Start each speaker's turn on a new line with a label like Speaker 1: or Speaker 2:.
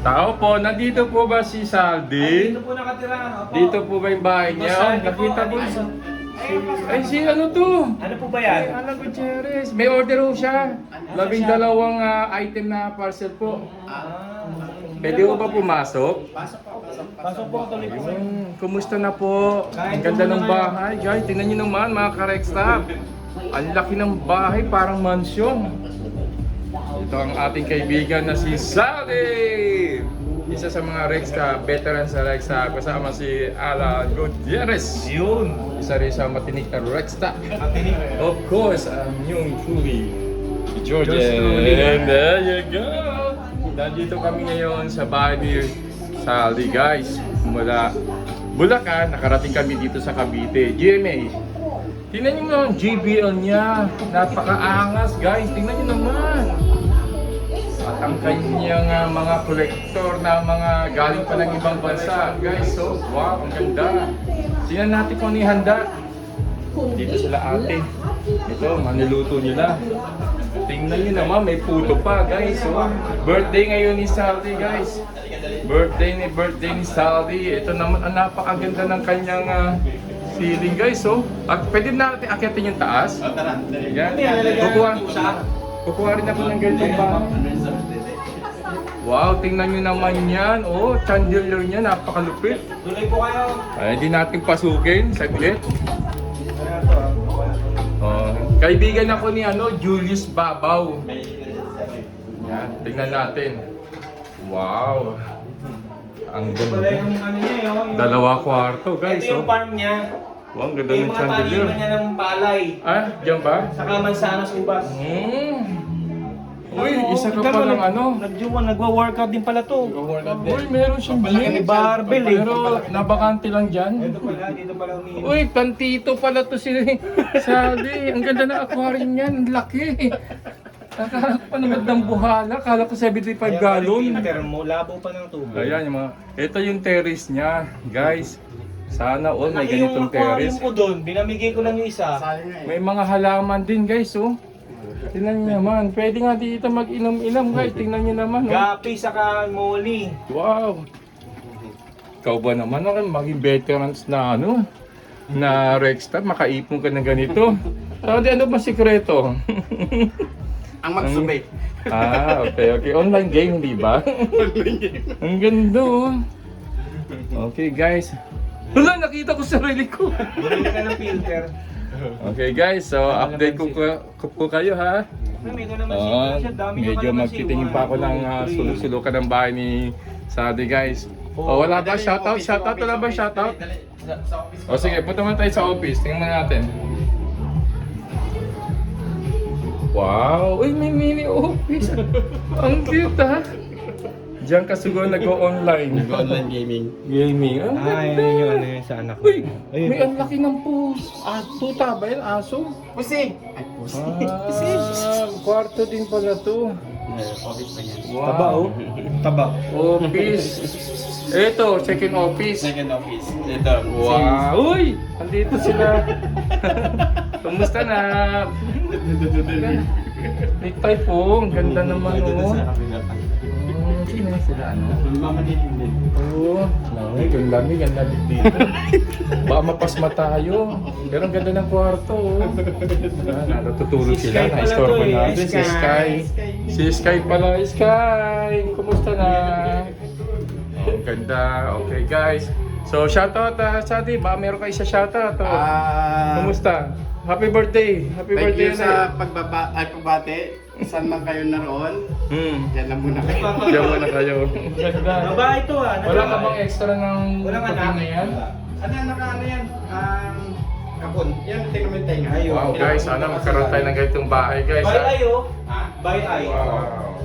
Speaker 1: Tao po, nandito po ba si Saldi?
Speaker 2: Dito po nakatira. Opo.
Speaker 1: Dito po ba yung bahay niya?
Speaker 2: Saldi po,
Speaker 1: Nakita po.
Speaker 2: ano?
Speaker 1: Ay, si ano to?
Speaker 2: Ano po ba yan?
Speaker 1: Ay, Alan Gutierrez. May order po siya. 12 item na parcel po. Pwede po ba pumasok?
Speaker 2: Pasok po, tuloy po.
Speaker 1: Kumusta na po? Ang ganda ng bahay. Guys, tingnan nyo naman mga ka-Rexta. Ang laki ng bahay, parang mansyon. Ito ang ating kaibigan na si Sally! Isa sa mga Rexta, veteran sa Rexta, kasama si Alan Gutierrez.
Speaker 2: Yun.
Speaker 1: Isa rin sa matinik na Rexta.
Speaker 2: Matinig.
Speaker 1: Of course, ang yung truly, George.
Speaker 2: George Truly.
Speaker 1: And there you go! Nandito kami ngayon sa bahay ni Sally, guys. Mula Bulacan, nakarating kami dito sa Cavite, GMA. Tingnan nyo naman, JBL niya. Napakaangas, guys. Tingnan nyo naman. At ang kanyang mga kolektor na mga galing pa ng ibang bansa. Guys, so wow, ang ganda. Tingnan natin kung ano yung handa. Dito sila ate. Ito, maniluto nila. Tingnan nyo naman, may puto pa, guys. So, birthday ngayon ni Saldi, guys. Birthday ni Saldi. Ito naman, ang napakaganda ng kanyang ceiling, guys. So, at pwede natin akyatin yung taas. Yan. Kukuha rin ako ng ganitong bahay. Wow, tingnan nyo naman yan. Oh, chandelier niya, napakalupit.
Speaker 2: Tuloy po kayo.
Speaker 1: Ay, hindi natin pasukin, saglit. Oh, kaibigan ako ni Julius Babaw. Yan, tingnan natin. Wow. Ang
Speaker 2: Wala
Speaker 1: ganda.
Speaker 2: yung ano niya, yung...
Speaker 1: Dalawa kwarto, guys.
Speaker 2: Ito yung
Speaker 1: Oh.
Speaker 2: farm niya.
Speaker 1: Wow, ang ganda
Speaker 2: Yung
Speaker 1: ng
Speaker 2: mga
Speaker 1: chandelier.
Speaker 2: taniman niya ng palay.
Speaker 1: Ah, diyan ba?
Speaker 2: Saka mansanas ubas.
Speaker 1: Uy, isa ka pa ng
Speaker 2: Nagwa-workout din pala to.
Speaker 1: Uy, meron siyang
Speaker 2: Ni barbell eh.
Speaker 1: Pero nabakante lang dyan.
Speaker 2: Dito pala umiinom.
Speaker 1: Uy, pantito pala to si Sally. Ang ganda ng aquarium niyan, ang laki. Nakakaroon pa naman ng buhala. Kala ko 75 gallon.
Speaker 2: Filter mo, labo pa ng tubig.
Speaker 1: Ayan, yung mga... Ito yung terrace niya, guys. Sana all may ganitong
Speaker 2: Yung aquarium
Speaker 1: terrace.
Speaker 2: ko doon, binamigay ko lang yung isa.
Speaker 1: May mga halaman din, guys, oh. Tingnan nyo naman. Pwede nga dito mag-inom-inom, guys. Tingnan nyo naman, oh.
Speaker 2: Gapi saka molly.
Speaker 1: Wow! Ikaw ba naman maging veterans na na Rexta, makaipon ka ng ganito. So, ano ba sikreto?
Speaker 3: Ang magsubay.
Speaker 1: Okay. Online game, di ba? Ang ganda, oh. Okay, guys. Wala, nakita ko sarili ko.
Speaker 2: Bumili ka ng filter.
Speaker 1: Okay, guys. So, update ko po kayo, ha?
Speaker 2: May ko naman siya, dami
Speaker 1: Medyo
Speaker 2: naman
Speaker 1: magtitingin pa ako ng sulok-sulukan ng bahay ni Sadi, guys. Oh, wala ba? Shoutout? Wala ba shoutout? O sige, punta muna tayo sa office. Tingnan natin. Wow! Uy, may mini office. Ang cute, ha? Diyan ka siguro nag-online.
Speaker 3: Online gaming.
Speaker 1: Gaming. Ang
Speaker 2: Ay,
Speaker 1: ganda.
Speaker 2: yun, ano yun sa anak ko.
Speaker 1: Uy, may ang laki ng tuta ba yan? Aso?
Speaker 3: Pusi! Ay, pusi.
Speaker 1: Kwarto din pala to.
Speaker 3: Office pa yan.
Speaker 1: Wow.
Speaker 2: Taba, oh. Taba.
Speaker 1: Office. Ito, second office.
Speaker 3: Second office. Ito.
Speaker 1: Wow! Uy! Andito sila. Kumusta na? Necktie po. Ang ganda naman, oh. Sino sila,
Speaker 3: Mamanilig din.
Speaker 1: Oo. Ay, ganda dito. Baka mapasma tayo. Pero ang ganda ng kwarto, oh. Natutulog
Speaker 2: Si
Speaker 1: sila.
Speaker 2: Sky pala
Speaker 1: Na-store
Speaker 2: to,
Speaker 1: ko
Speaker 2: eh.
Speaker 1: natin. Si Sky. Si Sky pala. Sky! Kumusta na? Oh, ang ganda. Okay, guys. So, shoutout, Sadi. Baka meron kayo sa shoutout. Oh. Kumusta? Happy birthday! Happy
Speaker 3: Thank
Speaker 1: birthday
Speaker 3: you sa pagbate. Saan man kayo naroon, Diyan lang muna kayo.
Speaker 1: Diyan muna kayo. Ganda.
Speaker 2: Babae ito, ah.
Speaker 1: Wala ka bang extra ng
Speaker 2: Walang
Speaker 1: puting
Speaker 2: anak.
Speaker 1: na yan?
Speaker 3: Ano yan? Kapon. Yan, tingnan mo yung tenga.
Speaker 1: Wow, guys, sana magkaroon tayo ng ganitong bahay, guys.
Speaker 2: By
Speaker 1: ha?
Speaker 2: eye, oh.
Speaker 3: Ha?
Speaker 2: By eye.
Speaker 1: Wow.